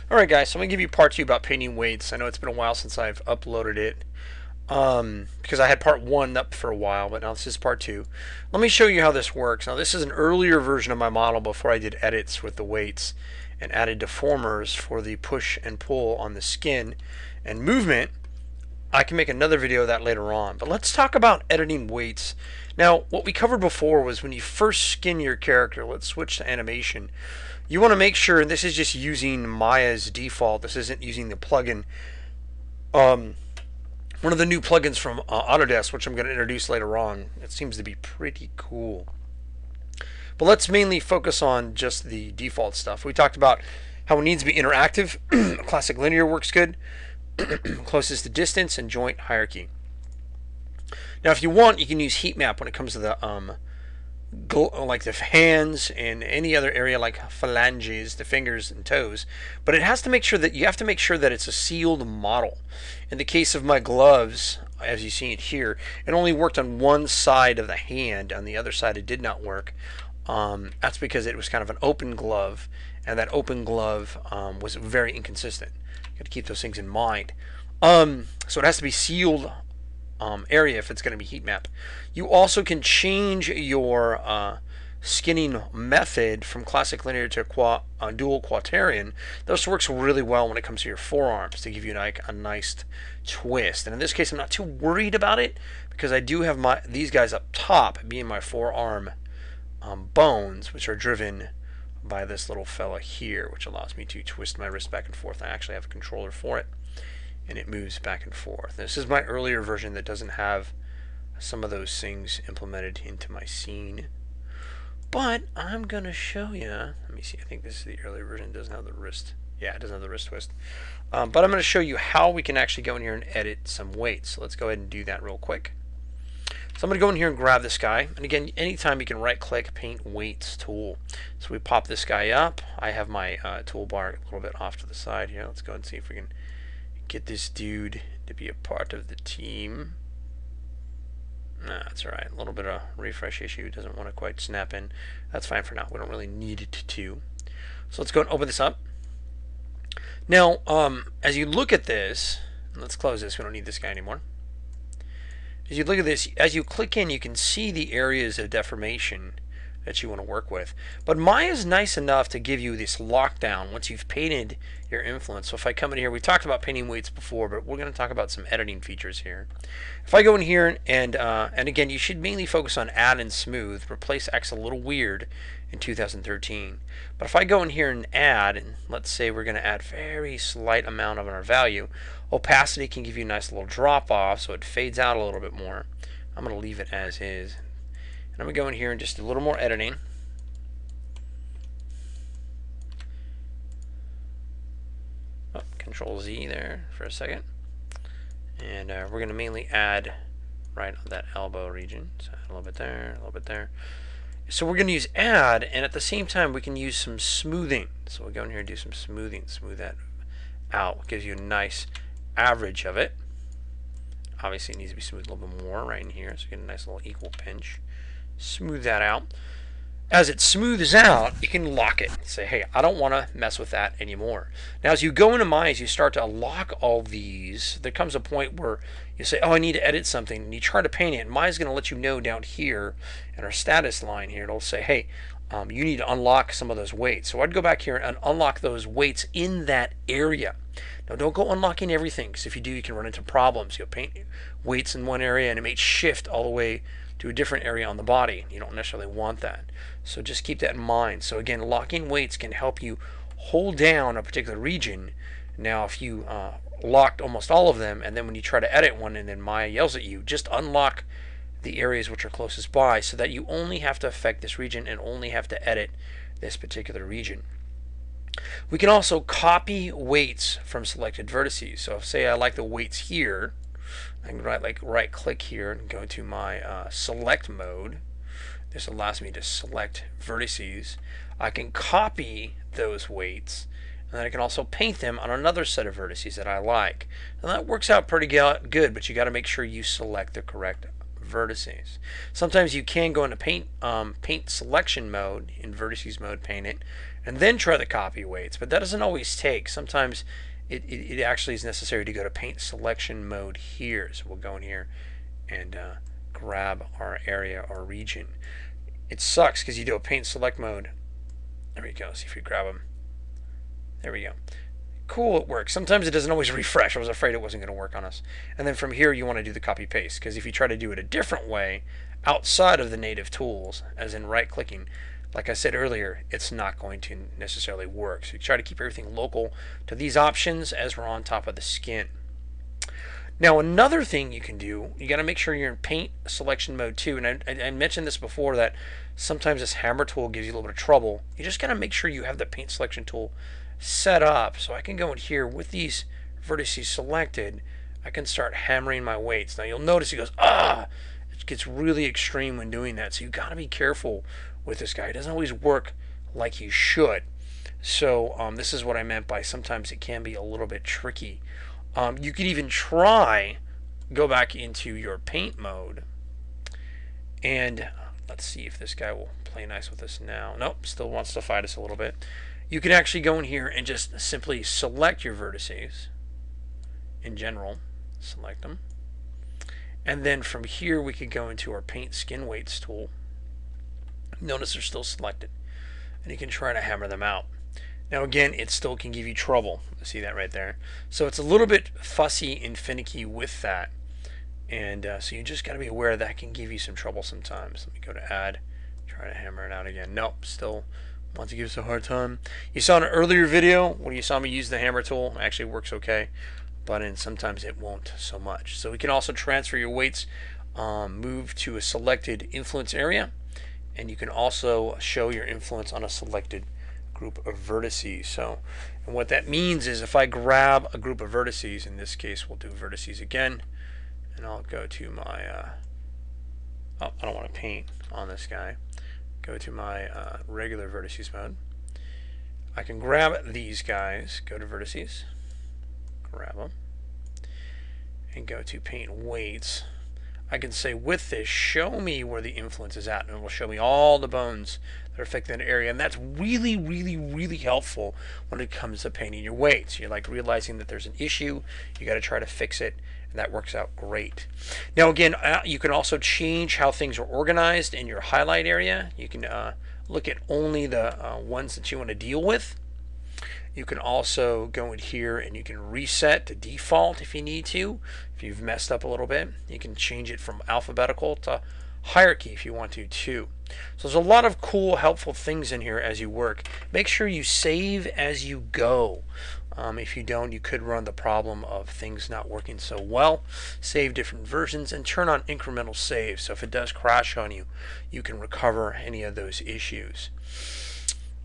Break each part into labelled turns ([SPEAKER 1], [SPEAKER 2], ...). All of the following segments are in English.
[SPEAKER 1] Alright guys, so I'm going to give you part 2 about painting weights. I know it's been a while since I've uploaded it because I had part 1 up for a while, but now this is part 2. Let me show you how this works. Now this is an earlier version of my model before I did edits with the weights and added deformers for the push and pull on the skin and movement. I can make another video of that later on, but let's talk about editing weights. Now what we covered before was when you first skin your character. Let's switch to animation. You want to make sure, and this is just using Maya's default, this isn't using the plugin, one of the new plugins from Autodesk, which I'm going to introduce later on. It seems to be pretty cool. But let's mainly focus on just the default stuff. We talked about how it needs to be interactive. Classic linear works good. Closest to distance and joint hierarchy. Now if you want, you can use heat map when it comes to the like the hands and any other area like phalanges, the fingers and toes, but it has to make sure that you have to make sure that it's a sealed model. In the case of my gloves, as you see it here, it only worked on one side of the hand. On the other side, it did not work. That's because it was kind of an open glove, and that open glove was very inconsistent. You got to keep those things in mind. So it has to be sealed area if it's going to be heat map. You also can change your skinning method from classic linear to dual quaternion. This works really well when it comes to your forearms to give you like a nice twist. And in this case, I'm not too worried about it because I do have these guys up top being my forearm bones, which are driven by this little fella here, which allows me to twist my wrist back and forth. I actually have a controller for it, and it moves back and forth. This is my earlier version that doesn't have some of those things implemented into my scene. But I'm going to show you. Let me see. I think this is the earlier version. It doesn't have the wrist. Yeah, it doesn't have the wrist twist. But I'm going to show you how we can actually go in here and edit some weights. So let's go ahead and do that real quick. So I'm going to go in here and grab this guy. And again, anytime you can right click paint weights tool. So we pop this guy up. I have my toolbar a little bit off to the side here. Let's go and see if we can get this dude to be a part of the team. Nah, that's alright. A little bit of refresh issue. Doesn't want to quite snap in. That's fine for now. We don't really need it to. So let's go and open this up. Now, as you look at this, let's close this. We don't need this guy anymore. As you look at this, as you click in, you can see the areas of deformation that you want to work with. But Maya is nice enough to give you this lockdown once you've painted your influence. So if I come in here, we talked about painting weights before, but we're going to talk about some editing features here. If I go in here and again, you should mainly focus on add and smooth. Replace X a little weird in 2013. But if I go in here and add, and let's say we're going to add very slight amount of our value, opacity can give you a nice little drop off so it fades out a little bit more. I'm going to leave it as is. And I'm going to go in here and just do a little more editing. Oh, Control Z there for a second. And we're going to mainly add right on that elbow region. So add a little bit there, a little bit there. So we're going to use add, and at the same time we can use some smoothing. So we'll go in here and do some smoothing. Smooth that out. It gives you a nice average of it. Obviously it needs to be smoothed a little bit more right in here. So you get a nice little equal pinch. Smooth that out. As it smooths out, you can lock it. Say, hey, I don't want to mess with that anymore. Now, as you go into Maya, as you start to lock all these, there comes a point where you say, oh, I need to edit something, and you try to paint it, and Maya's going to let you know down here in our status line here. It'll say, hey, you need to unlock some of those weights. So I'd go back here and unlock those weights in that area. Now, don't go unlocking everything, because if you do, you can run into problems. You'll paint weights in one area, and it may shift all the way to a different area on the body. You don't necessarily want that. So just keep that in mind. So again, locking weights can help you hold down a particular region. Now if you locked almost all of them, and then when you try to edit one and then Maya yells at you, just unlock the areas which are closest by so that you only have to affect this region and only have to edit this particular region. We can also copy weights from selected vertices. So if say I like the weights here, I can right click here and go to my select mode. This allows me to select vertices. I can copy those weights, and then I can also paint them on another set of vertices that I like. And that works out pretty good, but you got to make sure you select the correct vertices. Sometimes you can go into paint selection mode, in vertices mode, paint it, and then try the copy weights, but that doesn't always take. Sometimes it actually is necessary to go to paint selection mode here. So we'll go in here and grab our area or region. It sucks because you do a paint select mode. There we go. See if we grab them. There we go. Cool, it works. Sometimes it doesn't always refresh. I was afraid it wasn't going to work on us. And then from here you want to do the copy paste, because if you try to do it a different way outside of the native tools, as in right clicking, like I said earlier, it's not going to necessarily work. So you try to keep everything local to these options as we're on top of the skin. Now another thing you can do, you got to make sure you're in paint selection mode too. And I mentioned this before, that sometimes this hammer tool gives you a little bit of trouble. You just got to make sure you have the paint selection tool set up. So I can go in here with these vertices selected, I can start hammering my weights. Now you'll notice it goes, it gets really extreme when doing that. So you got to be careful with this guy. It doesn't always work like you should. So this is what I meant by sometimes it can be a little bit tricky. You could even try go back into your paint mode, and let's see if this guy will play nice with us now. Nope, still wants to fight us a little bit. You can actually go in here and just simply select your vertices in general, select them, and then from here we could go into our paint skin weights tool. Notice they're still selected, and you can try to hammer them out. Now again, it still can give you trouble. See that right there? So it's a little bit fussy and finicky with that, and so you just got to be aware that can give you some trouble sometimes. Let me go to add, try to hammer it out again. Nope, still wants to give us a hard time. You saw in an earlier video when you saw me use the hammer tool, it actually works okay, but sometimes it won't so much. So we can also transfer your weights, move to a selected influence area, and you can also show your influence on a selected group of vertices. So, and what that means is if I grab a group of vertices, in this case we'll do vertices again, and I'll go to my I don't want to paint on this guy, go to my regular vertices mode. I can grab these guys, go to vertices, grab them, and go to paint weights. I can say with this, show me where the influence is at, and it will show me all the bones that are affected that area. And that's really, really, really helpful when it comes to painting your weights. You're like realizing that there's an issue, you got to try to fix it, and that works out great. Now again, you can also change how things are organized in your highlight area. You can look at only the ones that you want to deal with. You can also go in here and you can reset to default if you need to. If you've messed up a little bit, you can change it from alphabetical to hierarchy if you want to too. So there's a lot of cool, helpful things in here as you work. Make sure you save as you go. If you don't, you could run the problem of things not working so well. Save different versions and turn on incremental saves. So if it does crash on you, you can recover any of those issues.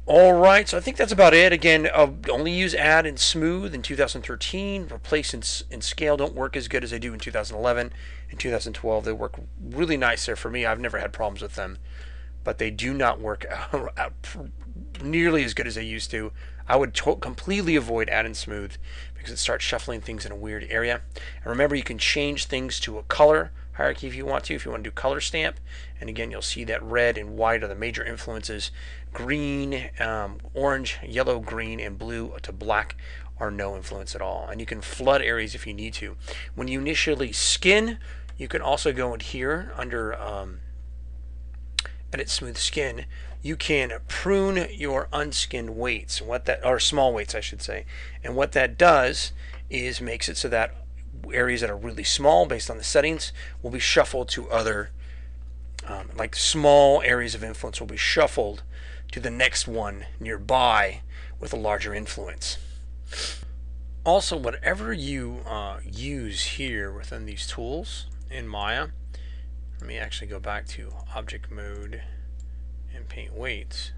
[SPEAKER 1] Alright, so I think that's about it. Again, only use add and smooth in 2013. Replace and scale don't work as good as they do in 2011. In 2012, they work really nice there for me. I've never had problems with them, but they do not work out nearly as good as they used to. I would completely avoid add and smooth because it starts shuffling things in a weird area. And remember, you can change things to a color hierarchy if you want to do color stamp. And again, you'll see that red and white are the major influences. Green, orange, yellow, green, and blue to black are no influence at all. And you can flood areas if you need to. When you initially skin, you can also go in here under Edit Smooth Skin. You can prune your unskinned weights, or small weights, I should say. And what that does is makes it so that areas that are really small, based on the settings, will be shuffled to other, like small areas of influence will be shuffled to the next one nearby with a larger influence. Also, whatever you use here within these tools in Maya, let me actually go back to object mode and paint weights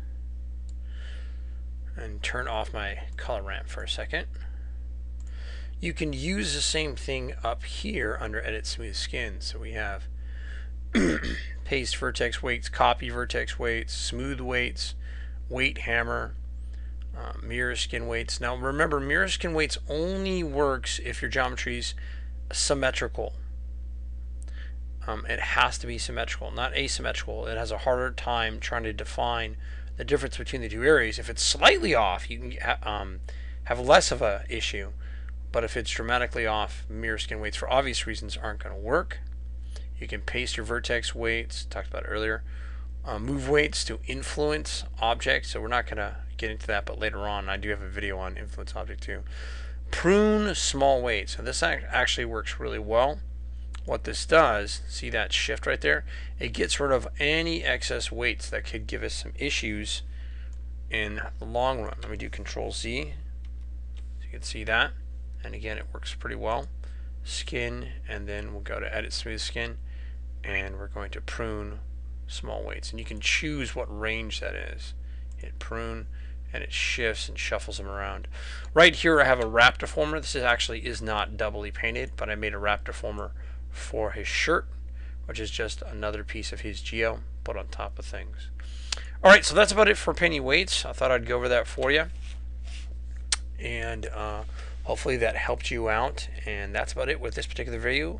[SPEAKER 1] and turn off my color ramp for a second. You can use the same thing up here under Edit Smooth Skin. So we have paste vertex weights, copy vertex weights, smooth weights, weight hammer, mirror skin weights. Now remember, mirror skin weights only works if your geometry is symmetrical. it has to be symmetrical, not asymmetrical. It has a harder time trying to define the difference between the two areas. If it's slightly off, you can have less of a issue. But if it's dramatically off, mirror skin weights for obvious reasons aren't going to work. You can paste your vertex weights, talked about earlier. Move weights to influence objects, so we're not going to get into that, but later on I do have a video on influence object too. Prune small weights. So this actually works really well. What this does, see that shift right there? It gets rid of any excess weights that could give us some issues in the long run. Let me do Control Z so you can see that. And again, it works pretty well. Skin, and then we'll go to Edit Smooth Skin, and we're going to prune small weights. And you can choose what range that is. Hit prune, and it shifts and shuffles them around. Right here I have a wrap deformer. This is not doubly painted, but I made a wrap deformer for his shirt, which is just another piece of his geo put on top of things. Alright, so that's about it for painting weights. I thought I'd go over that for you. And hopefully that helped you out. And that's about it with this particular video.